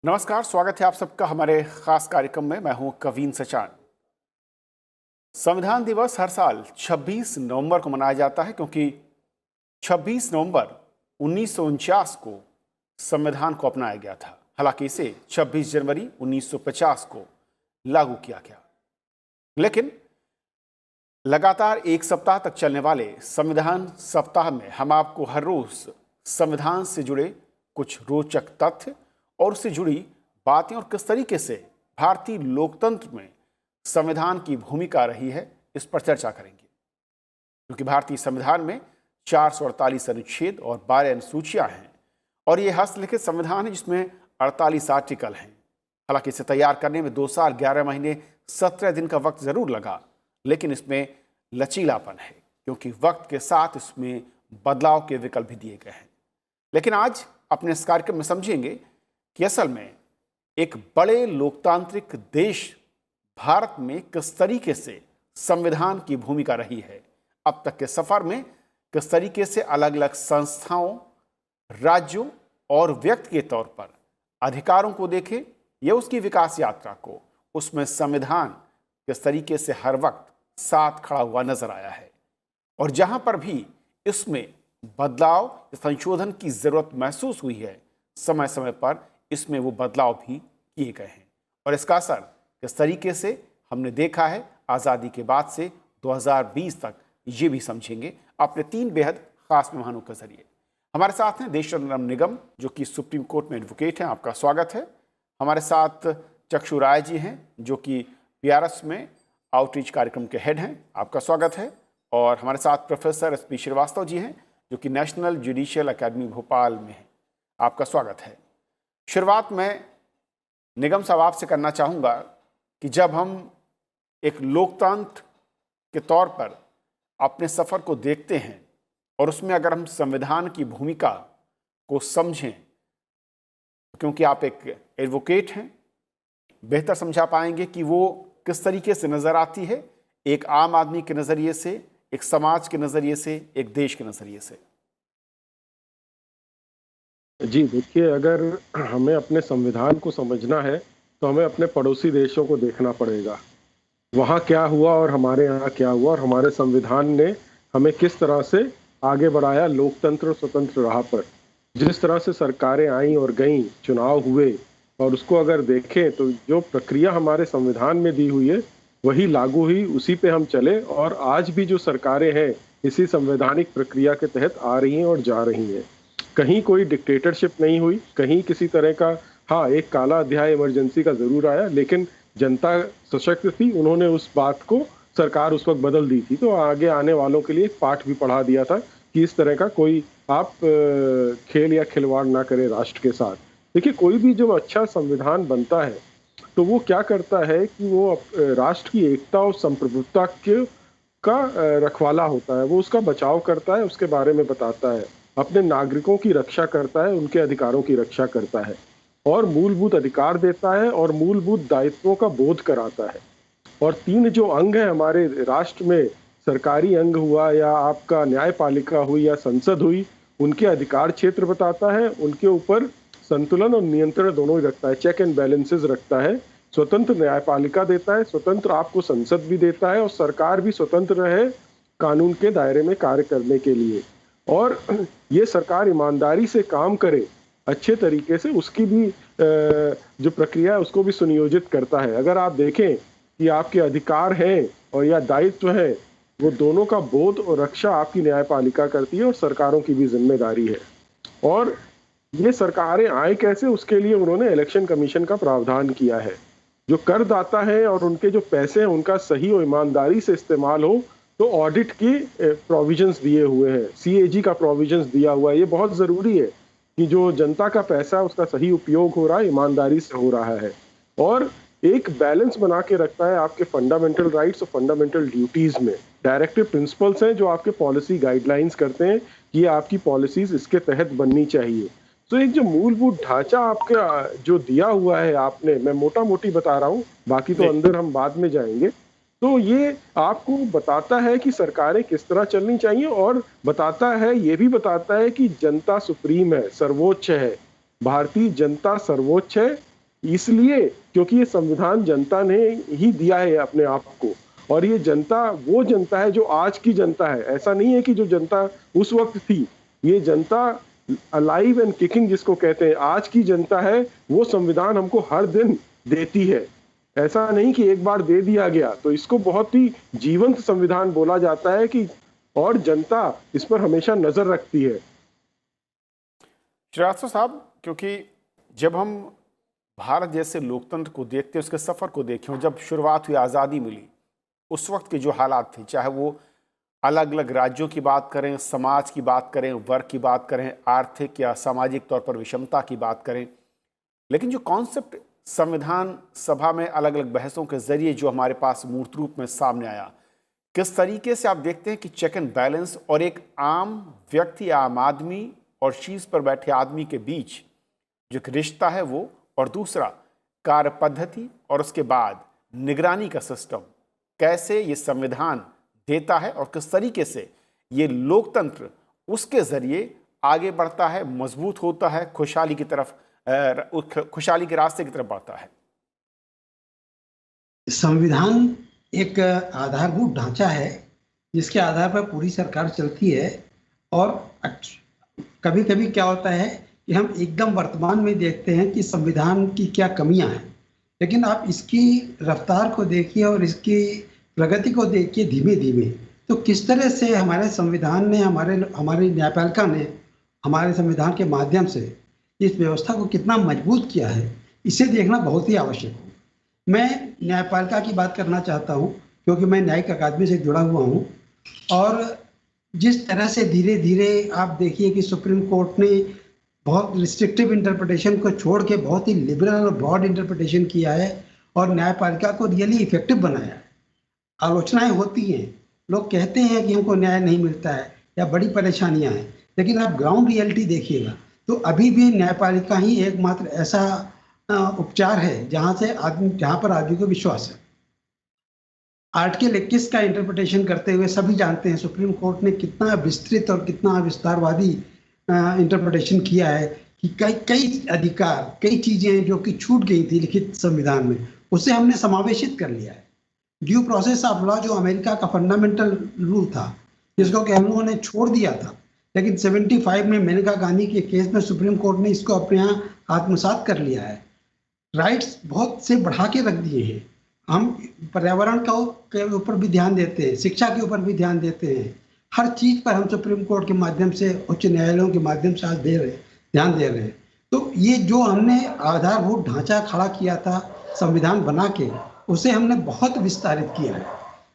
नमस्कार, स्वागत है आप सबका हमारे खास कार्यक्रम में। मैं हूं कवीन सचान। संविधान दिवस हर साल 26 नवंबर को मनाया जाता है क्योंकि 26 नवंबर 1949 को संविधान को अपनाया गया था। हालांकि इसे 26 जनवरी 1950 को लागू किया गया। लेकिन लगातार एक सप्ताह तक चलने वाले संविधान सप्ताह में हम आपको हर रोज संविधान से जुड़े कुछ रोचक तथ्य और उससे जुड़ी बातें और किस तरीके से भारतीय लोकतंत्र में संविधान की भूमिका रही है, इस पर चर्चा करेंगे। क्योंकि भारतीय संविधान में 448 अनुच्छेद और 12 अनुसूचियां हैं और ये हस्तलिखित संविधान है जिसमें 48 आर्टिकल हैं। हालांकि इसे तैयार करने में 2 साल 11 महीने 17 दिन का वक्त जरूर लगा, लेकिन इसमें लचीलापन है क्योंकि वक्त के साथ इसमें बदलाव के विकल्प भी दिए गए हैं। लेकिन आज अपने इस कार्यक्रम में समझेंगे कि असल में एक बड़े लोकतांत्रिक देश भारत में किस तरीके से संविधान की भूमिका रही है। अब तक के सफर में किस तरीके से अलग अलग संस्थाओं, राज्यों और व्यक्ति के तौर पर अधिकारों को देखें या उसकी विकास यात्रा को, उसमें संविधान किस तरीके से हर वक्त साथ खड़ा हुआ नजर आया है। और जहां पर भी इसमें बदलाव, संशोधन की जरूरत महसूस हुई है, समय समय पर इसमें वो बदलाव भी किए गए हैं। और इसका असर किस तरीके से हमने देखा है आज़ादी के बाद से 2020 तक, ये भी समझेंगे अपने 3 बेहद खास मेहमानों के जरिए। हमारे साथ हैं देशरत्न निगम, जो कि सुप्रीम कोर्ट में एडवोकेट हैं, आपका स्वागत है। हमारे साथ चक्षु राय जी हैं, जो कि PRS में आउटरीच कार्यक्रम के हेड हैं, आपका स्वागत है। और हमारे साथ प्रोफेसर SP श्रीवास्तव जी हैं, जो कि नेशनल जुडिशियल अकेडमी भोपाल में हैं, आपका स्वागत है। शुरुआत में निगम साहब आपसे करना चाहूँगा कि जब हम एक लोकतंत्र के तौर पर अपने सफ़र को देखते हैं और उसमें अगर हम संविधान की भूमिका को समझें, क्योंकि आप एक एडवोकेट हैं, बेहतर समझा पाएंगे कि वो किस तरीके से नज़र आती है, एक आम आदमी के नज़रिए से, एक समाज के नज़रिए से, एक देश के नज़रिए से। जी देखिए, अगर हमें अपने संविधान को समझना है तो हमें अपने पड़ोसी देशों को देखना पड़ेगा। वहाँ क्या हुआ और हमारे यहाँ क्या हुआ और हमारे संविधान ने हमें किस तरह से आगे बढ़ाया लोकतंत्र और स्वतंत्र राह पर। जिस तरह से सरकारें आईं और गईं, चुनाव हुए, और उसको अगर देखें तो जो प्रक्रिया हमारे संविधान में दी हुई है वही लागू हुई, उसी पे हम चले। और आज भी जो सरकारें हैं इसी संवैधानिक प्रक्रिया के तहत आ रही हैं और जा रही हैं। कहीं कोई डिक्टेटरशिप नहीं हुई, कहीं किसी तरह का, हाँ, एक काला अध्याय इमरजेंसी का जरूर आया, लेकिन जनता सशक्त थी, उन्होंने उस बात को, सरकार उस वक्त बदल दी थी, तो आगे आने वालों के लिए एक पाठ भी पढ़ा दिया था कि इस तरह का कोई आप खेल या खिलवाड़ ना करें राष्ट्र के साथ। देखिए, कोई भी जो अच्छा संविधान बनता है तो वो क्या करता है कि वो राष्ट्र की एकता और संप्रभुता के का रखवाला होता है, वो उसका बचाव करता है, उसके बारे में बताता है, अपने नागरिकों की रक्षा करता है, उनके अधिकारों की रक्षा करता है और मूलभूत अधिकार देता है और मूलभूत दायित्वों का बोध कराता है। और 3 जो अंग हैं हमारे राष्ट्र में, सरकारी अंग हुआ या आपका न्यायपालिका हुई या संसद हुई, उनके अधिकार क्षेत्र बताता है, उनके ऊपर संतुलन और नियंत्रण दोनों ही रखता है, चेक एंड बैलेंसेस रखता है। स्वतंत्र न्यायपालिका देता है, स्वतंत्र आपको संसद भी देता है और सरकार भी स्वतंत्र रहे कानून के दायरे में कार्य करने के लिए। और ये सरकार ईमानदारी से काम करे, अच्छे तरीके से, उसकी भी जो प्रक्रिया है उसको भी सुनियोजित करता है। अगर आप देखें कि आपके अधिकार हैं और या दायित्व है, वो दोनों का बोध और रक्षा आपकी न्यायपालिका करती है और सरकारों की भी जिम्मेदारी है। और ये सरकारें आए कैसे, उसके लिए उन्होंने इलेक्शन कमीशन का प्रावधान किया है। जो करदाता है और उनके जो पैसे हैं उनका सही और ईमानदारी से इस्तेमाल हो, तो ऑडिट की प्रोविजंस दिए हुए हैं, CAG का प्रोविजंस दिया हुआ है। ये बहुत ज़रूरी है कि जो जनता का पैसा है उसका सही उपयोग हो रहा है, ईमानदारी से हो रहा है। और एक बैलेंस बना के रखता है आपके फंडामेंटल राइट्स और फंडामेंटल ड्यूटीज़ में। डायरेक्टिव प्रिंसिपल्स हैं जो आपके पॉलिसी गाइडलाइंस करते हैं कि ये आपकी पॉलिसीज़ इसके तहत बननी चाहिए। तो एक जो मूलभूत ढांचा आपका जो दिया हुआ है आपने, मैं मोटा मोटी बता रहा हूँ, बाकी तो अंदर हम बाद में जाएंगे। तो ये आपको बताता है कि सरकारें किस तरह चलनी चाहिए और बताता है, ये भी बताता है कि जनता सुप्रीम है, सर्वोच्च है। भारतीय जनता सर्वोच्च है इसलिए क्योंकि ये संविधान जनता ने ही दिया है अपने आप को, और ये जनता वो जनता है जो आज की जनता है। ऐसा नहीं है कि जो जनता उस वक्त थी, ये जनता अलाइव एंड किकिंग जिसको कहते हैं, आज की जनता है। वो संविधान हमको हर दिन देती है। ऐसा नहीं कि एक बार दे दिया गया, तो इसको बहुत ही जीवंत संविधान बोला जाता है कि, और जनता इस पर हमेशा नजर रखती है। श्रीवास्तव साहब, क्योंकि जब हम भारत जैसे लोकतंत्र को देखते हैं, उसके सफ़र को देखें, और जब शुरुआत हुई, आज़ादी मिली, उस वक्त के जो हालात थे, चाहे वो अलग अलग राज्यों की बात करें, समाज की बात करें, वर्ग की बात करें, आर्थिक या सामाजिक तौर पर विषमता की बात करें, लेकिन जो कॉन्सेप्ट संविधान सभा में अलग अलग बहसों के जरिए जो हमारे पास मूर्त रूप में सामने आया, किस तरीके से आप देखते हैं कि चेक एंड बैलेंस और एक आम व्यक्ति, आम आदमी और शीर्ष पर बैठे आदमी के बीच जो एक रिश्ता है वो, और दूसरा कार्य पद्धति और उसके बाद निगरानी का सिस्टम, कैसे ये संविधान देता है और किस तरीके से ये लोकतंत्र उसके जरिए आगे बढ़ता है, मजबूत होता है, खुशहाली की तरफ, खुशहाली के रास्ते की तरफ बढ़ता है। संविधान एक आधारभूत ढांचा है जिसके आधार पर पूरी सरकार चलती है। और कभी कभी क्या होता है कि हम एकदम वर्तमान में देखते हैं कि संविधान की क्या कमियां हैं, लेकिन आप इसकी रफ्तार को देखिए और इसकी प्रगति को देखिए धीमे धीमे, तो किस तरह से हमारे संविधान ने, हमारी न्यायपालिका ने हमारे संविधान के माध्यम से इस व्यवस्था को कितना मजबूत किया है, इसे देखना बहुत ही आवश्यक है। मैं न्यायपालिका की बात करना चाहता हूं क्योंकि मैं न्यायिक अकादमी से जुड़ा हुआ हूं, और जिस तरह से धीरे धीरे आप देखिए कि सुप्रीम कोर्ट ने बहुत रिस्ट्रिक्टिव इंटरप्रिटेशन को छोड़ के बहुत ही लिबरल और ब्रॉड इंटरप्रिटेशन किया है और न्यायपालिका को रियली इफेक्टिव बनाया है। आलोचनाएं होती हैं, लोग कहते हैं कि हमको न्याय नहीं मिलता है या बड़ी परेशानियां हैं, लेकिन आप ग्राउंड रियलिटी देखिएगा तो अभी भी न्यायपालिका ही एकमात्र ऐसा उपचार है जहां पर आदमी को विश्वास है। आर्टिकल 21 का इंटरप्रिटेशन करते हुए सभी जानते हैं सुप्रीम कोर्ट ने कितना विस्तृत और कितना विस्तारवादी इंटरप्रिटेशन किया है कि कई अधिकार, कई चीजें जो कि छूट गई थी लिखित संविधान में, उसे हमने समावेशित कर लिया है। ड्यू प्रोसेस ऑफ लॉ जो अमेरिका का फंडामेंटल रूल था, जिसको कि हम लोगों ने छोड़ दिया था, लेकिन 75 में मेनका गांधी के केस में सुप्रीम कोर्ट ने इसको अपने यहाँ आत्मसात कर लिया है। राइट्स बहुत से बढ़ा के रख दिए हैं। हम पर्यावरण के ऊपर भी ध्यान देते हैं, शिक्षा के ऊपर भी ध्यान देते हैं, हर चीज पर हम सुप्रीम कोर्ट के माध्यम से, उच्च न्यायालयों के माध्यम से आज ध्यान दे रहे हैं। तो ये जो हमने आधारभूत ढांचा खड़ा किया था संविधान बना के, उसे हमने बहुत विस्तारित किया है।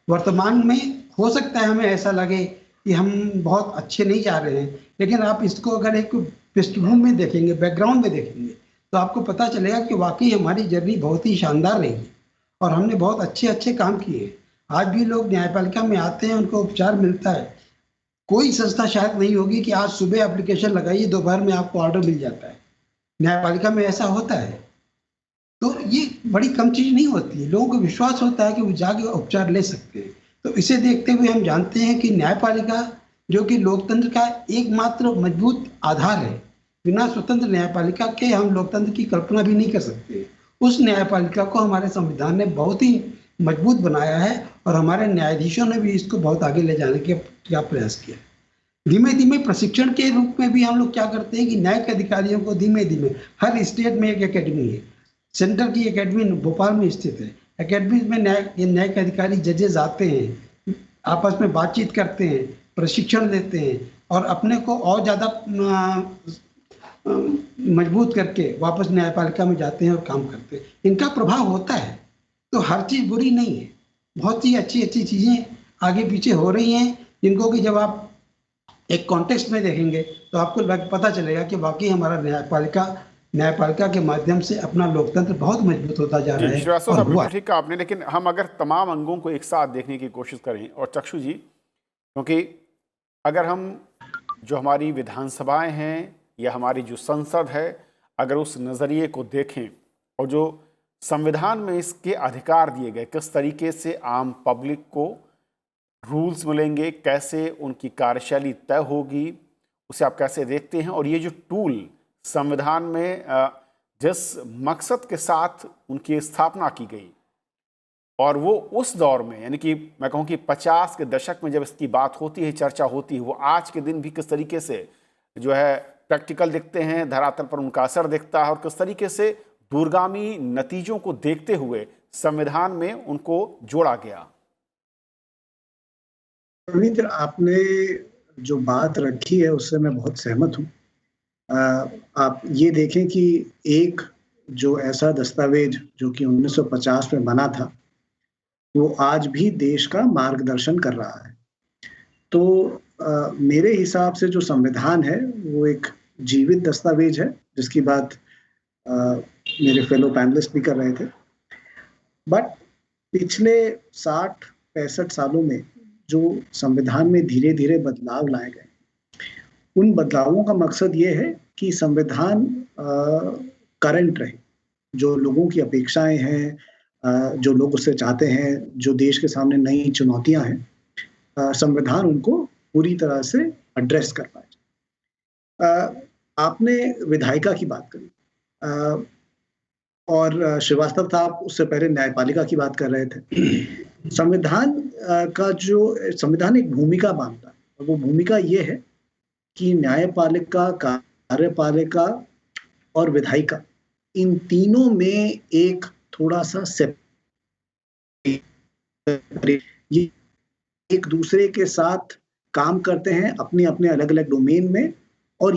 वर्तमान में हो सकता है हमें ऐसा लगे कि हम बहुत अच्छे नहीं जा रहे हैं, लेकिन आप इसको अगर एक पृष्ठभूमि में देखेंगे, बैकग्राउंड में देखेंगे, तो आपको पता चलेगा कि वाकई हमारी जर्नी बहुत ही शानदार रही है और हमने बहुत अच्छे अच्छे काम किए। आज भी लोग न्यायपालिका में आते हैं, उनको उपचार मिलता है। कोई संस्था शायद नहीं होगी कि आज सुबह एप्लीकेशन लगाइए, दोपहर में आपको ऑर्डर मिल जाता है। न्यायपालिका में ऐसा होता है। तो ये बड़ी कम चीज नहीं होती है, लोगों को विश्वास होता है कि वो जाके उपचार ले सकते हैं। तो इसे देखते हुए हम जानते हैं कि न्यायपालिका जो कि लोकतंत्र का एकमात्र मजबूत आधार है, बिना स्वतंत्र न्यायपालिका के हम लोकतंत्र की कल्पना भी नहीं कर सकते। उस न्यायपालिका को हमारे संविधान ने बहुत ही मजबूत बनाया है और हमारे न्यायाधीशों ने भी इसको बहुत आगे ले जाने का प्रयास किया। धीमे धीमे प्रशिक्षण के रूप में भी हम लोग क्या करते हैं कि न्यायिक अधिकारियों को धीमे धीमे, हर स्टेट में एक एकेडमी है, सेंटर की एकेडमी भोपाल में स्थित है। एकेडमी में न्यायिक अधिकारी जजेस आते हैं, आपस में बातचीत करते हैं, प्रशिक्षण देते हैं और अपने को और ज़्यादा मजबूत करके वापस न्यायपालिका में जाते हैं और काम करते हैं। इनका प्रभाव होता है। तो हर चीज़ बुरी नहीं है, बहुत ही अच्छी अच्छी चीज़ें आगे पीछे हो रही हैं, जिनको कि जब आप एक कॉन्टेक्स्ट में देखेंगे तो आपको पता चलेगा कि वाकई हमारा न्यायपालिका के माध्यम से अपना लोकतंत्र बहुत मजबूत होता जा रहा है। श्रीवास्तव और साहब, हुआ बिल्कुल ठीक कहा आपने, लेकिन हम अगर तमाम अंगों को एक साथ देखने की कोशिश करें, और चक्षु जी, क्योंकि अगर हम जो हमारी विधानसभाएं हैं या हमारी जो संसद है, अगर उस नज़रिए को देखें और जो संविधान में इसके अधिकार दिए गए, किस तरीके से आम पब्लिक को रूल्स मिलेंगे, कैसे उनकी कार्यशैली तय होगी, उसे आप कैसे देखते हैं? और ये जो टूल संविधान में जिस मकसद के साथ उनकी स्थापना की गई, और वो उस दौर में, यानी कि मैं कहूँ कि 50 के दशक में जब इसकी बात होती है, चर्चा होती है, वो आज के दिन भी किस तरीके से जो है प्रैक्टिकल दिखते हैं, धरातल पर उनका असर दिखता है, और किस तरीके से दूरगामी नतीजों को देखते हुए संविधान में उनको जोड़ा गया। रविंद्र, आपने जो बात रखी है उससे मैं बहुत सहमत हूँ। आप ये देखें कि एक जो ऐसा दस्तावेज जो कि 1950 में बना था, वो आज भी देश का मार्गदर्शन कर रहा है। तो मेरे हिसाब से जो संविधान है वो एक जीवित दस्तावेज है, जिसकी बात मेरे फेलो पैनलिस्ट भी कर रहे थे। बट पिछले 60-65 सालों में जो संविधान में धीरे धीरे बदलाव लाए गए, उन बदलावों का मकसद ये है कि संविधान करंट रहे, जो लोगों की अपेक्षाएं हैं, जो लोग उससे चाहते हैं, जो देश के सामने नई चुनौतियां हैं, संविधान उनको पूरी तरह से एड्रेस कर पाए। आपने विधायिका की बात करी, और श्रीवास्तव साहब उससे पहले न्यायपालिका की बात कर रहे थे। संविधान एक भूमिका बांधता है, और वो भूमिका ये है कि न्यायपालिका, कार्यपालिका और विधायिका, इन तीनों में एक थोड़ा सा ये एक दूसरे के साथ काम करते हैं अपने अपने अलग अलग डोमेन में। और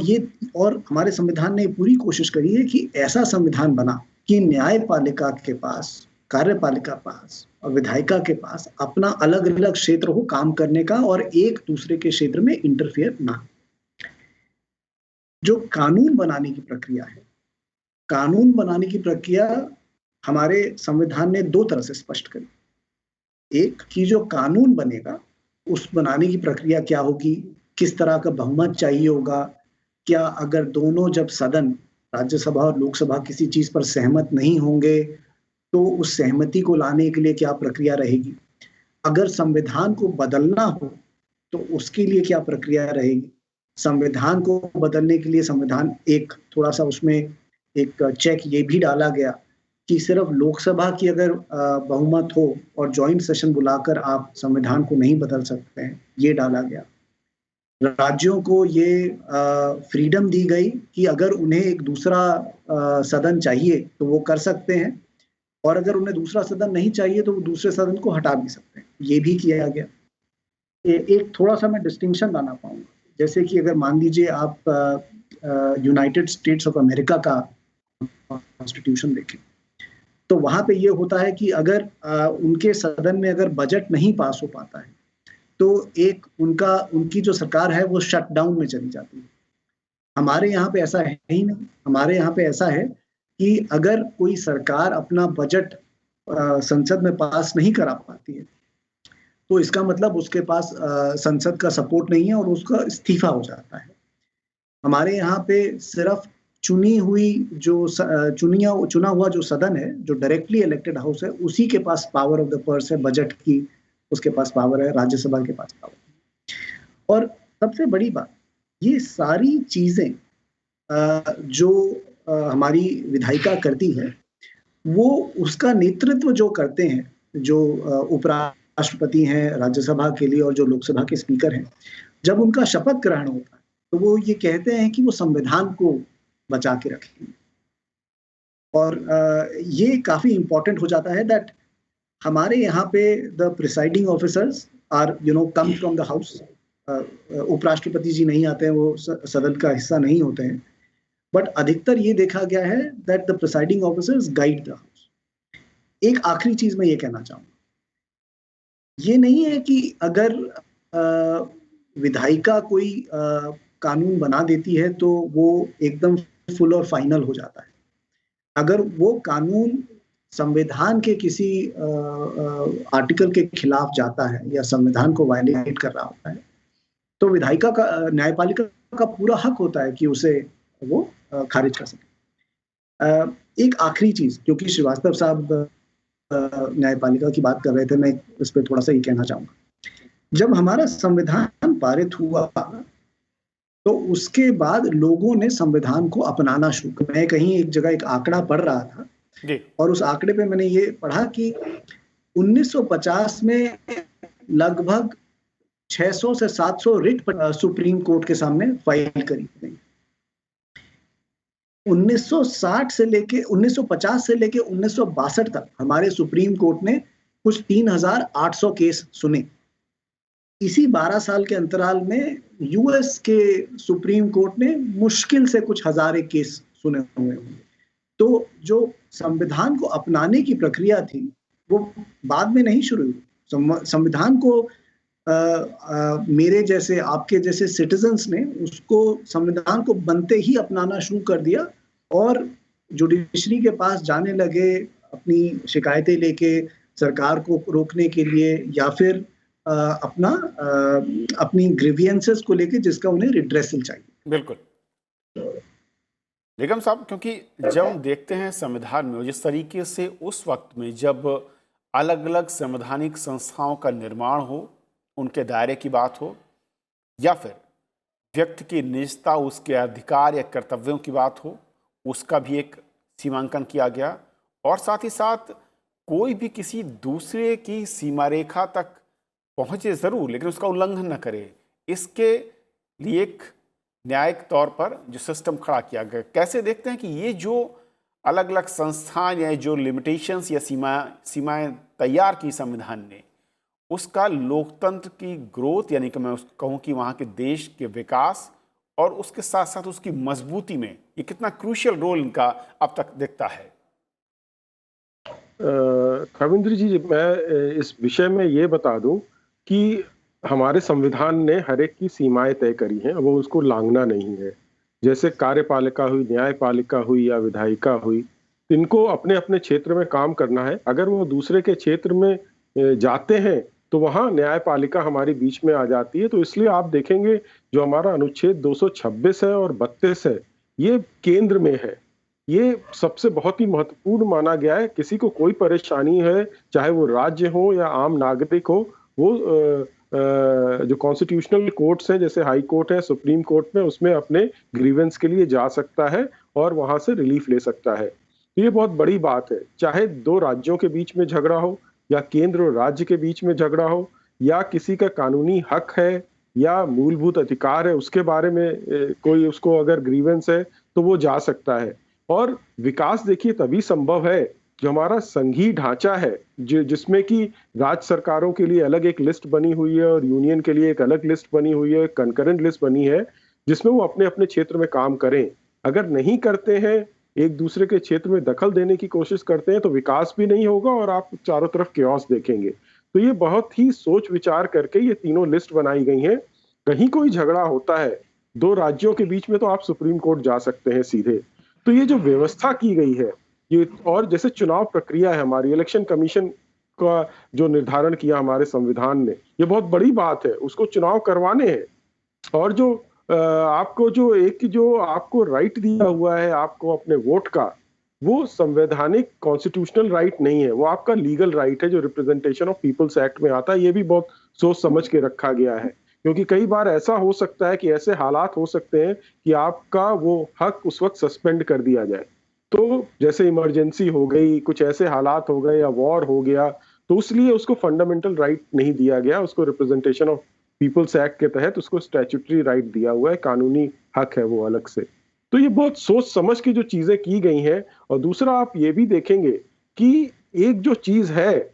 हमारे संविधान ने पूरी कोशिश करी है कि ऐसा संविधान बना कि न्यायपालिका के पास, कार्यपालिका पास और विधायिका के पास अपना अलग अलग क्षेत्र हो काम करने का, और एक दूसरे के क्षेत्र में इंटरफेयर ना। जो कानून बनाने की प्रक्रिया है, कानून बनाने की प्रक्रिया हमारे संविधान ने दो तरह से स्पष्ट करी। एक कि जो कानून बनेगा उस बनाने की प्रक्रिया क्या होगी, किस तरह का बहुमत चाहिए होगा, क्या अगर दोनों जब सदन, राज्यसभा और लोकसभा किसी चीज पर सहमत नहीं होंगे तो उस सहमति को लाने के लिए क्या प्रक्रिया रहेगी, अगर संविधान को बदलना हो तो उसके लिए क्या प्रक्रिया रहेगी। संविधान को बदलने के लिए संविधान एक थोड़ा सा उसमें एक चेक ये भी डाला गया कि सिर्फ लोकसभा की अगर बहुमत हो और जॉइंट सेशन बुलाकर आप संविधान को नहीं बदल सकते हैं, ये डाला गया। राज्यों को ये फ्रीडम दी गई कि अगर उन्हें एक दूसरा सदन चाहिए तो वो कर सकते हैं, और अगर उन्हें दूसरा सदन नहीं चाहिए तो वो दूसरे सदन को हटा भी सकते हैं, ये भी किया गया। एक थोड़ा सा मैं डिस्टिंक्शन लाना पाऊंगा, जैसे कि अगर मान लीजिए आप यूनाइटेड स्टेट्स ऑफ अमेरिका का कॉन्स्टिट्यूशन देखें, तो वहां पे ये होता है कि अगर उनके सदन में अगर बजट नहीं पास हो पाता है तो उनकी जो सरकार है वो शट डाउन में चली जाती है। हमारे यहाँ पे ऐसा है ही नहीं। हमारे यहाँ पे ऐसा है कि अगर कोई सरकार अपना बजट संसद में पास नहीं करा पाती है तो इसका मतलब उसके पास संसद का सपोर्ट नहीं है और उसका इस्तीफा हो जाता है। हमारे यहाँ पे सिर्फ चुना हुआ जो सदन है, जो डायरेक्टली इलेक्टेड हाउस है, उसी के पास पावर ऑफ द पर्स है, बजट की उसके पास पावर है, राज्यसभा के पास पावर है। और सबसे बड़ी बात, ये सारी चीजें जो हमारी विधायिका करती है, वो उसका नेतृत्व जो करते हैं, जो उपराष्ट्रपति हैं राज्यसभा के लिए और जो लोकसभा के स्पीकर हैं, जब उनका शपथ ग्रहण होता है तो वो ये कहते हैं कि वो संविधान को बचा के रखेंगे। और ये काफी इंपॉर्टेंट हो जाता है दैट हमारे यहाँ पे the presiding officers are come from the house. उपराष्ट्रपति जी नहीं आते हैं, वो सदन का हिस्सा नहीं होते हैं, बट अधिकतर ये देखा गया है that the presiding officers guide the house. एक आखिरी चीज मैं ये कहना चाहूंगा, ये नहीं है कि अगर विधायिका कोई कानून बना देती है तो वो एकदम फुल और फाइनल हो जाता है। अगर वो कानून संविधान के किसी आर्टिकल के खिलाफ जाता है या संविधान को वायलेट कर रहा होता है तो विधायिका का, न्यायपालिका का पूरा हक होता है कि उसे वो खारिज कर सके। एक आखिरी चीज, क्योंकि श्रीवास्तव साहब न्यायपालिका की बात कर रहे थे, मैं इस पर थोड़ा सा ये कहना चाहूंगा। जब हमारा संविधान पारित हुआ तो उसके बाद लोगों ने संविधान को अपनाना शुरू किया। मैं कहीं एक जगह एक आंकड़ा पढ़ रहा था जी। और उस आंकड़े पे मैंने ये पढ़ा कि 1950 में लगभग 600 से 700 रिट सुप्रीम कोर्ट के सामने फाइल करी गई। 1960 से लेके 1950 से लेके 1962 तक हमारे सुप्रीम कोर्ट ने कुछ 3800 केस सुने। इसी 12 साल के अंतराल में यूएस के सुप्रीम कोर्ट ने मुश्किल से कुछ हजारे केस सुने हुए होंगे। तो जो संविधान को अपनाने की प्रक्रिया थी वो बाद में नहीं शुरू हुई। संविधान को मेरे जैसे आपके जैसे सिटीजन्स ने उसको संविधान को बनते ही अपनाना शुरू कर दिया और जुडिशरी के पास जाने लगे अपनी शिकायतें लेके सरकार को रोकने के लिए या फिर अपनी ग्रीवियंसेस को लेके जिसका उन्हें रिड्रेसल चाहिए। बिल्कुल बेगम साहब, क्योंकि जब हम देखते हैं संविधान में जिस तरीके से उस वक्त में जब अलग अलग संवैधानिक संस्थाओं का निर्माण हो, उनके दायरे की बात हो या फिर व्यक्ति की निजता, उसके अधिकार या कर्तव्यों की बात हो, उसका भी एक सीमांकन किया गया और साथ ही साथ कोई भी किसी दूसरे की सीमा रेखा तक पहुंचे ज़रूर लेकिन उसका उल्लंघन न करे, इसके लिए एक न्यायिक तौर पर जो सिस्टम खड़ा किया गया। कैसे देखते हैं कि ये जो अलग अलग संस्थान या जो लिमिटेशंस या सीमाएं तैयार की संविधान ने, उसका लोकतंत्र की ग्रोथ यानी कि मैं कहूँ कि वहाँ के देश के विकास और उसके साथ साथ उसकी मजबूती में ये कितना क्रूशियल रोल इनका अब तक दिखता है? खविंद्र जी, मैं इस विषय में ये बता दूं कि हमारे संविधान ने हर एक की सीमाएं तय करी हैं, वो उसको लांघना नहीं है। जैसे कार्यपालिका हुई, न्यायपालिका हुई या विधायिका हुई, इनको अपने अपने क्षेत्र में काम करना है। अगर वो दूसरे के क्षेत्र में जाते हैं तो वहाँ न्यायपालिका हमारी बीच में आ जाती है। तो इसलिए आप देखेंगे जो हमारा अनुच्छेद 226 है और 32 है, ये केंद्र में है। ये सबसे बहुत ही महत्वपूर्ण माना गया है। किसी को कोई परेशानी है, चाहे वो राज्य हो या आम नागरिक हो, वो जो कॉन्स्टिट्यूशनल कोर्ट्स हैं जैसे हाई कोर्ट है, सुप्रीम कोर्ट में, उसमें अपने ग्रीवेंस के लिए जा सकता है और वहां से रिलीफ ले सकता है। तो ये बहुत बड़ी बात है। चाहे दो राज्यों के बीच में झगड़ा हो या केंद्र और राज्य के बीच में झगड़ा हो या किसी का कानूनी हक है या मूलभूत अधिकार है, उसके बारे में कोई उसको अगर ग्रीवेंस है तो वो जा सकता है। और विकास देखिए तभी संभव है जो हमारा संघीय ढांचा है, जिसमें कि राज्य सरकारों के लिए अलग एक लिस्ट बनी हुई है और यूनियन के लिए एक अलग लिस्ट बनी हुई है, कंकरेंट लिस्ट बनी है, जिसमें वो अपने अपने क्षेत्र में काम करें। अगर नहीं करते हैं, एक दूसरे के क्षेत्र में दखल देने की कोशिश करते हैं, तो विकास भी नहीं होगा और आप चारों तरफ केओस देखेंगे। तो ये बहुत ही सोच विचार करके ये तीनों लिस्ट बनाई गई हैं। कहीं कोई झगड़ा होता है दो राज्यों के बीच में तो आप सुप्रीम कोर्ट जा सकते हैं सीधे। तो ये जो व्यवस्था की गई है ये, और जैसे चुनाव प्रक्रिया है हमारी, इलेक्शन कमीशन का जो निर्धारण किया हमारे संविधान ने, ये बहुत बड़ी बात है। उसको चुनाव करवाने हैं और जो आपको जो आपको राइट दिया हुआ है आपको अपने वोट का, वो संवैधानिक कॉन्स्टिट्यूशनल राइट नहीं है, वो आपका लीगल राइट है जो रिप्रेजेंटेशन ऑफ पीपल्स एक्ट में आता है। ये भी बहुत सोच समझ के रखा गया है, क्योंकि कई बार ऐसा हो सकता है कि ऐसे हालात हो सकते हैं कि आपका वो हक उस वक्त सस्पेंड कर दिया जाए। तो जैसे इमरजेंसी हो गई, कुछ ऐसे हालात हो गए या वॉर हो गया, तो इसलिए उसको फंडामेंटल राइट नहीं दिया गया, उसको रिप्रेजेंटेशन ऑफ पीपल्स एक्ट के तहत उसको स्टैट्यूटरी राइट दिया हुआ है, कानूनी हक है वो अलग से। तो ये बहुत सोच समझ के जो चीजें की गई हैं। और दूसरा आप ये भी देखेंगे कि एक जो चीज है,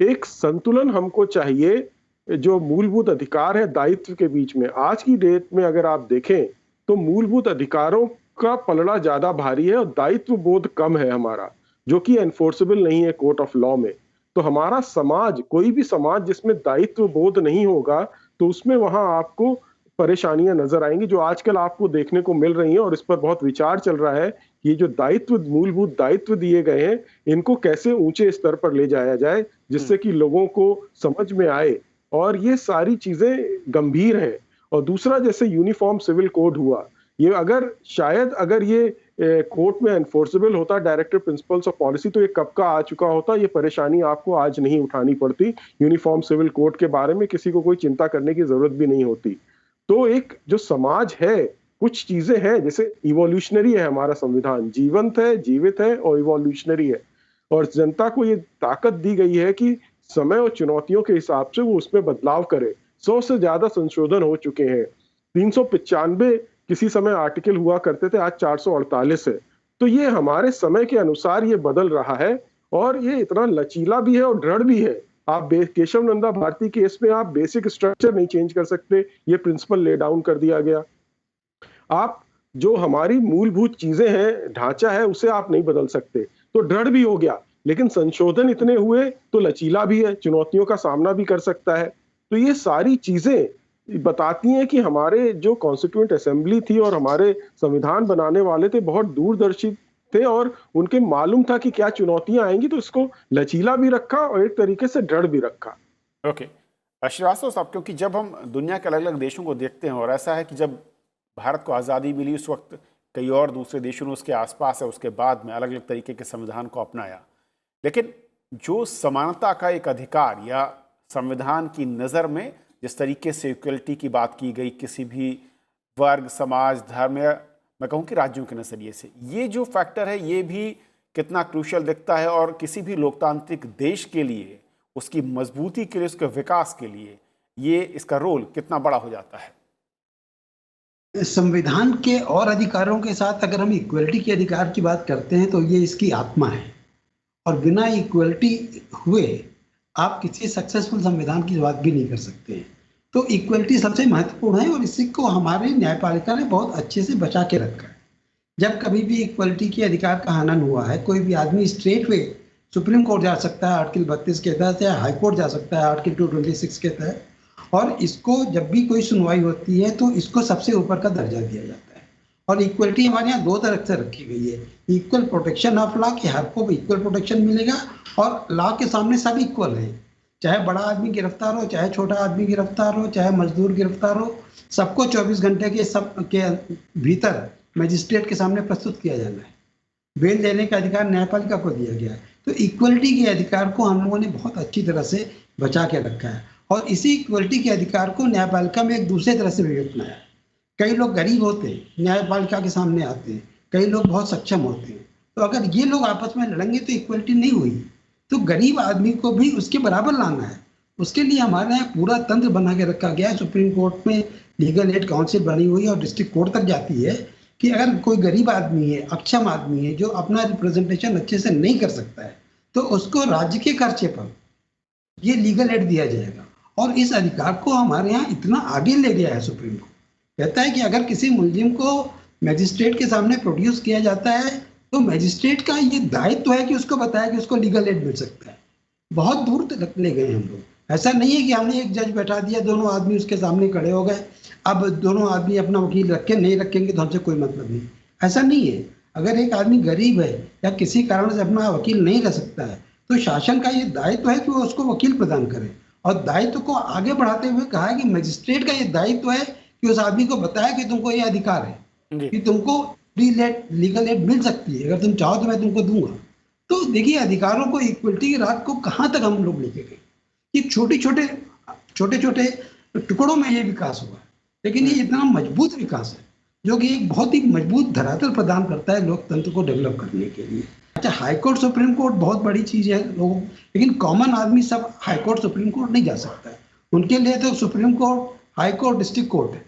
एक संतुलन हमको चाहिए जो मूलभूत अधिकार है दायित्व के बीच में। आज की डेट में अगर आप देखें तो मूलभूत अधिकारों का पलड़ा ज्यादा भारी है और दायित्व बोध कम है हमारा, जो कि एनफोर्सेबल नहीं है कोर्ट ऑफ लॉ में। तो हमारा समाज, कोई भी समाज जिसमें दायित्व बोध नहीं होगा, तो उसमें वहां आपको परेशानियां नजर आएंगी, जो आजकल आपको देखने को मिल रही हैं। और इस पर बहुत विचार चल रहा है कि ये जो दायित्व, मूलभूत दायित्व दिए गए हैं, इनको कैसे ऊंचे स्तर पर ले जाया जाए, जिससे कि लोगों को समझ में आए। और ये सारी चीजें गंभीर हैं। और दूसरा, जैसे यूनिफॉर्म सिविल कोड हुआ, ये अगर ये कोर्ट में एनफोर्सेबल होता, डायरेक्टिव प्रिंसिपल्स ऑफ पॉलिसी, तो ये कब का आ चुका होता। ये परेशानी आपको आज नहीं उठानी पड़ती। यूनिफॉर्म सिविल कोड के बारे में किसी को कोई चिंता करने की जरूरत भी नहीं होती। तो एक जो समाज है, कुछ चीजें हैं, जैसे इवोल्यूशनरी है हमारा संविधान, जीवंत है, जीवित है और इवोल्यूशनरी है, और जनता को ये ताकत दी गई है कि समय और चुनौतियों के हिसाब से वो उसमें बदलाव करे। 100 से ज्यादा संशोधन हो चुके हैं, 395 किसी समय आर्टिकल हुआ करते थे, आज 448 है। तो ये हमारे समय के अनुसार ये बदल रहा है, और ये इतना लचीला भी है और दृढ़ भी है। आप केशव नंदा भारती केस में आप बेसिक स्ट्रक्चर नहीं चेंज कर सकते, ये प्रिंसिपल ले डाउन कर दिया गया। आप जो हमारी मूलभूत चीजें हैं, ढांचा है, उसे आप नहीं बदल सकते, तो दृढ़ भी हो गया। लेकिन संशोधन इतने हुए तो लचीला भी है, चुनौतियों का सामना भी कर सकता है। तो ये सारी चीजें बताती हैं कि हमारे जो कॉन्स्टिट्यूएंट असेंबली थी और हमारे संविधान बनाने वाले थे, बहुत दूरदर्शी थे, और उनके मालूम था कि क्या चुनौतियां आएंगी, तो इसको लचीला भी रखा और एक तरीके से दृढ़ भी रखा। ओके, श्रीवास्तव साहब, क्योंकि जब हम दुनिया के अलग अलग देशों को देखते हैं, और ऐसा है कि जब भारत को आज़ादी मिली उस वक्त कई और दूसरे देशों ने उसके आसपास है उसके बाद में अलग अलग तरीके के संविधान को अपनाया, लेकिन जो समानता का एक अधिकार या संविधान की नज़र में जिस तरीके से इक्वलिटी की बात की गई किसी भी वर्ग, समाज, धर्म, या मैं कहूँ कि राज्यों के नज़रिए से, ये जो फैक्टर है ये भी कितना क्रूशियल दिखता है, और किसी भी लोकतांत्रिक देश के लिए, उसकी मजबूती के लिए, उसके विकास के लिए ये इसका रोल कितना बड़ा हो जाता है। संविधान के और अधिकारों के साथ अगर हम इक्वलिटी के अधिकार की बात करते हैं तो ये इसकी आत्मा है, और बिना इक्वलिटी हुए आप किसी सक्सेसफुल संविधान की बात भी नहीं कर सकते हैं। तो इक्वलिटी सबसे महत्वपूर्ण है, और इसी को हमारी न्यायपालिका ने बहुत अच्छे से बचा के रखा है। जब कभी भी इक्वलिटी के अधिकार का हनन हुआ है, कोई भी आदमी स्ट्रेट वे सुप्रीम कोर्ट जा सकता है आर्टिकल 32 के तहत, या हाई कोर्ट जा सकता है आर्टिकल 226 के तहत, और इसको जब भी कोई सुनवाई होती है तो इसको सबसे ऊपर का दर्जा दिया जाता है। और इक्वलिटी हमारे यहाँ दो तरह से रखी गई है, इक्वल प्रोटेक्शन ऑफ लॉ, कि हर को इक्वल प्रोटेक्शन मिलेगा, और लॉ के सामने सब इक्वल है, चाहे बड़ा आदमी गिरफ्तार हो, चाहे छोटा आदमी गिरफ्तार हो, चाहे मजदूर गिरफ्तार हो, सबको 24 घंटे के सब के भीतर मजिस्ट्रेट के सामने प्रस्तुत किया जाना है। बेल देने का अधिकार न्यायपालिका को दिया गया है। तो इक्वलिटी के अधिकार को हम लोगों ने बहुत अच्छी तरह से बचा के रखा है, और इसी इक्वलिटी के अधिकार को न्यायपालिका में एक दूसरे तरह से भी अपनाया है। कई लोग गरीब होते हैं, न्यायपालिका के सामने आते हैं, कई लोग बहुत सक्षम होते हैं, तो अगर ये लोग आपस में लड़ेंगे तो इक्वलिटी नहीं हुई। तो गरीब आदमी को भी उसके बराबर लाना है, उसके लिए हमारे यहाँ पूरा तंत्र बना के रखा गया है। सुप्रीम कोर्ट में लीगल एड काउंसिल बनी हुई है, और डिस्ट्रिक्ट कोर्ट तक जाती है कि अगर कोई गरीब आदमी है, अक्षम आदमी है, जो अपना रिप्रेजेंटेशन अच्छे से नहीं कर सकता है, तो उसको राज्य के खर्चे पर ये लीगल एड दिया जाएगा। और इस अधिकार को हमारे यहाँ इतना आगे ले गया है सुप्रीम कोर्ट, कहता है कि अगर किसी मुलजिम को मैजिस्ट्रेट के सामने प्रोड्यूस किया जाता है तो मैजिस्ट्रेट का ये दायित्व है कि उसको बताया कि उसको लीगल एड मिल सकता है। बहुत दूर तक ले गए हम लोग। ऐसा नहीं है कि हमने एक जज बैठा दिया, दोनों आदमी उसके सामने खड़े हो गए, अब दोनों आदमी अपना वकील रखे, नहीं रखेंगे तो हमसे कोई मतलब नहीं, ऐसा नहीं है। अगर एक आदमी गरीब है या किसी कारण से अपना वकील नहीं रख सकता है तो शासन का ये दायित्व है कि वो उसको वकील प्रदान करे। और दायित्व को आगे बढ़ाते हुए कहा है कि मजिस्ट्रेट का ये दायित्व है कि उस आदमी को बताया कि तुमको ये अधिकार है कि तुमको लीगल एड मिल सकती है, अगर तुम चाहो तो मैं तुमको दूंगा। तो देखिए अधिकारों को, इक्वलिटी की रात को कहाँ तक हम लोग लेके गए। ये छोटे छोटे टुकड़ों में ये विकास हुआ, लेकिन ये इतना मजबूत विकास है जो कि एक बहुत ही मजबूत धरातल प्रदान करता है लोकतंत्र को डेवलप करने के लिए। अच्छा, हाई कोर्ट सुप्रीम कोर्ट बहुत बड़ी चीज है लोगों, लेकिन कॉमन आदमी सब हाई कोर्ट सुप्रीम कोर्ट नहीं जा सकता है। उनके लिए तो supreme court, high court, district court है।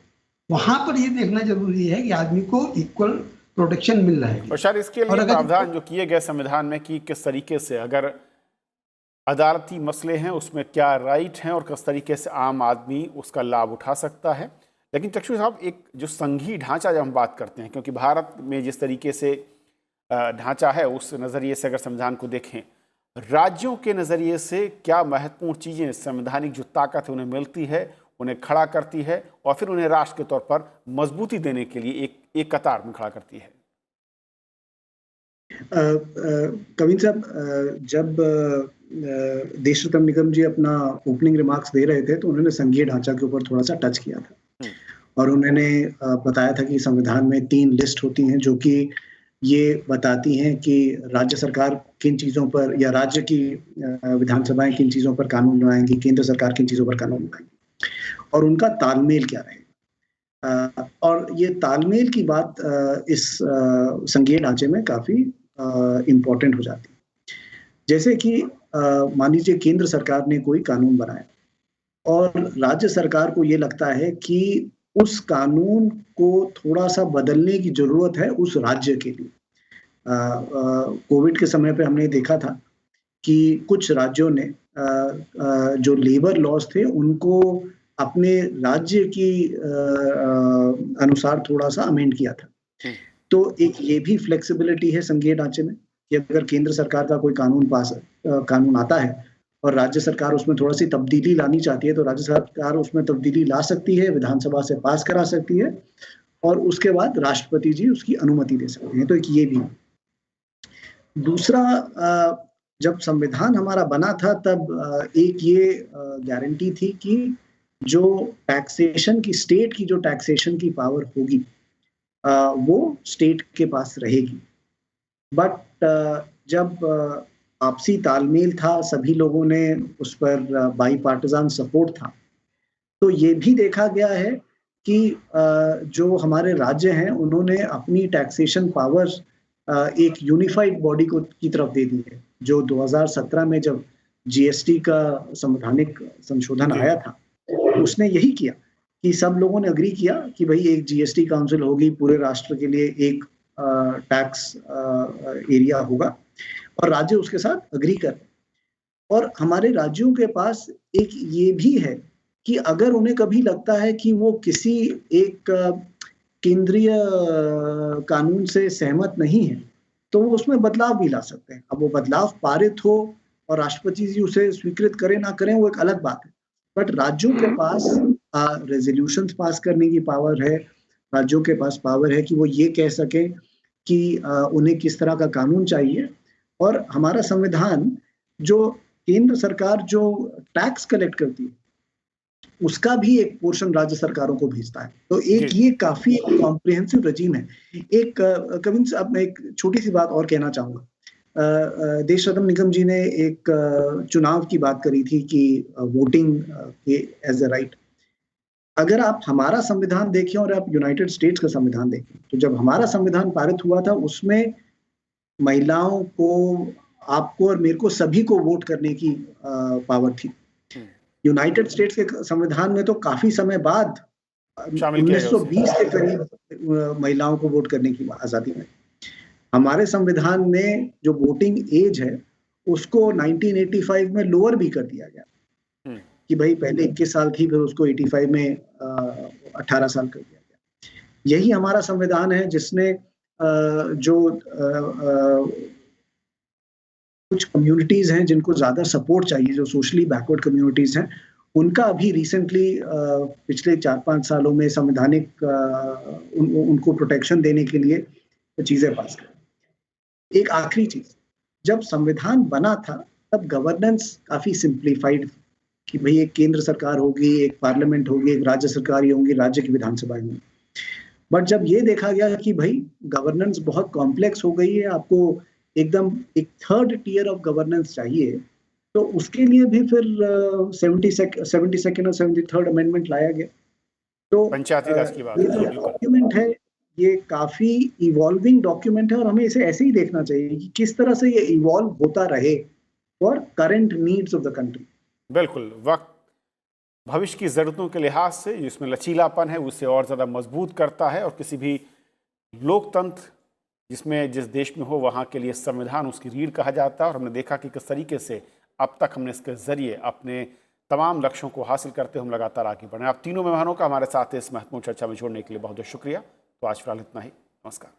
वहां पर ये देखना जरूरी है कि आदमी को इक्वल प्रोटेक्शन मिल रहा है। और शायद इसके लिए प्रावधान जो किए गए संविधान में कि किस तरीके से अगर अदालती मसले हैं उसमें क्या राइट हैं और किस तरीके से आम आदमी उसका लाभ उठा सकता है। लेकिन चक्षु साहब, एक जो संघीय ढांचा जब हम बात करते हैं, क्योंकि भारत में जिस तरीके से ढांचा है उस नज़रिए से अगर संविधान को देखें, राज्यों के नज़रिए से क्या महत्वपूर्ण चीज़ें संवैधानिक जो ताकत है उन्हें मिलती है, उन्हें खड़ा करती है और फिर उन्हें राष्ट्र के तौर पर मजबूती देने के लिए एक कतार में खड़ा करती है। कविन साहब, जब देशरत्न निगम जी अपना ओपनिंग रिमार्क्स दे रहे थे तो उन्होंने संघीय ढांचा के ऊपर थोड़ा सा टच किया था और उन्होंने बताया था कि संविधान में 3 लिस्ट होती हैं जो कि ये बताती हैं कि राज्य सरकार किन चीज़ों पर या राज्य की विधानसभाएं किन चीज़ों पर कानून बनाएंगी, केंद्र सरकार किन चीज़ों पर कानून बनाएंगी और उनका तालमेल क्या रहेगा। और ये तालमेल की बात इस संघीय ढांचे में काफी इम्पोर्टेंट हो जाती है। जैसे कि मान लीजिए केंद्र सरकार ने कोई कानून बनाया और राज्य सरकार को ये लगता है कि उस कानून को थोड़ा सा बदलने की जरूरत है उस राज्य के लिए। कोविड के समय पे हमने देखा था कि कुछ राज्यों ने जो लेबर लॉज थे उनको अपने राज्य की अनुसार थोड़ा सा अमेंड किया था। तो एक ये भी फ्लेक्सिबिलिटी है संघीय ढांचे में कि अगर केंद्र सरकार का कोई कानून आता है और राज्य सरकार उसमें थोड़ा सी तब्दीली लानी चाहती है तो राज्य सरकार उसमें तब्दीली ला सकती है, विधानसभा से पास करा सकती है और उसके बाद राष्ट्रपति जी उसकी अनुमति दे सकते हैं। तो एक ये भी। दूसरा, जब संविधान हमारा बना था तब एक ये गारंटी थी कि जो टैक्सेशन की, स्टेट की जो टैक्सेशन की पावर होगी वो स्टेट के पास रहेगी। बट जब आपसी तालमेल था, सभी लोगों ने उस पर बाईपार्टिजान सपोर्ट था, तो ये भी देखा गया है कि जो हमारे राज्य हैं उन्होंने अपनी टैक्सेशन पावर एक यूनिफाइड बॉडी को की तरफ दे दी है। जो 2017 में जब जीएसटी का संवैधानिक संशोधन आया था उसने यही किया कि सब लोगों ने अग्री किया कि भाई एक जीएसटी काउंसिल होगी, पूरे राष्ट्र के लिए एक टैक्स एरिया होगा और राज्य उसके साथ अग्री कर। और हमारे राज्यों के पास एक ये भी है कि अगर उन्हें कभी लगता है कि वो किसी एक केंद्रीय कानून से सहमत नहीं है तो वो उसमें बदलाव भी ला सकते हैं। अब वो बदलाव पारित हो और राष्ट्रपति जी उसे स्वीकृत करें ना करें वो एक अलग बात है, बट राज्यों के पास रेजोल्यूशंस पास करने की पावर है। राज्यों के पास पावर है कि वो ये कह सके कि उन्हें किस तरह का कानून चाहिए। और हमारा संविधान, जो केंद्र सरकार जो टैक्स कलेक्ट करती है उसका भी एक पोर्शन राज्य सरकारों को भेजता है। तो एक ये काफी कॉम्प्रिहेंसिव रजीम है। एक कविंद, अब मैं एक छोटी सी बात और कहना चाहूंगा। देश रत्न निगम जी ने एक चुनाव की बात करी थी कि वोटिंग एज अ राइट। अगर आप हमारा संविधान देखें और आप यूनाइटेड स्टेट्स का संविधान देखें तो जब हमारा संविधान पारित हुआ था उसमें महिलाओं को, आपको और मेरे को, सभी को वोट करने की पावर थी। यूनाइटेड स्टेट्स के संविधान में तो काफी समय बाद 1920 के करीब महिलाओं को वोट करने की आजादी मिली। हमारे संविधान में जो वोटिंग एज है उसको 1985 में लोअर भी कर दिया गया कि भाई पहले 21 साल थी, फिर उसको 85 में 18 साल कर दिया गया। यही हमारा संविधान है जिसने जो कुछ कम्युनिटीज हैं जिनको ज्यादा सपोर्ट चाहिए, जो सोशली बैकवर्ड कम्युनिटीज हैं, उनका अभी रिसेंटली पिछले 4-5 सालों में संवैधानिक उनको प्रोटेक्शन देने के लिए चीजें पास कर। एक आखिरी चीज, जब संविधान बना था तब गवर्नेंस काफी सिंप्लीफाइड कि भाई एक केंद्र सरकार होगी, एक पार्लियामेंट होगी, एक राज्य सरकार होंगी, राज्य की विधानसभाएं होंगी। बट जब ये देखा गया कि भाई गवर्नेंस बहुत कॉम्प्लेक्स हो गई है, आपको एकदम एक थर्ड टियर ऑफ गवर्नेंस चाहिए, तो उसके लिए भी फिर 72nd और 73rd अमेंडमेंट लाया गया। तो पंचायती राज की बात ये जो डॉक्यूमेंट है ये काफी इवॉल्विंग डॉक्यूमेंट है और हमें इसे ऐसे ही देखना चाहिए कि किस तरह से ये इवॉल्व होता रहे for current needs of the country. बिल्कुल, वक्त भविष्य की ज़रूरतों के लिहाज से जिसमें लचीलापन है उसे और ज़्यादा मजबूत करता है और किसी भी लोकतंत्र जिसमें जिस देश में हो वहाँ के लिए संविधान उसकी रीढ़ कहा जाता है। और हमने देखा कि किस तरीके से अब तक हमने इसके ज़रिए अपने तमाम लक्ष्यों को हासिल करते हम लगातार आगे बढ़े। आप तीनों मेहमानों का हमारे साथ इस महत्वपूर्ण चर्चा में जोड़ने के लिए बहुत बहुत शुक्रिया। तो आज फिलहाल इतना ही, नमस्कार।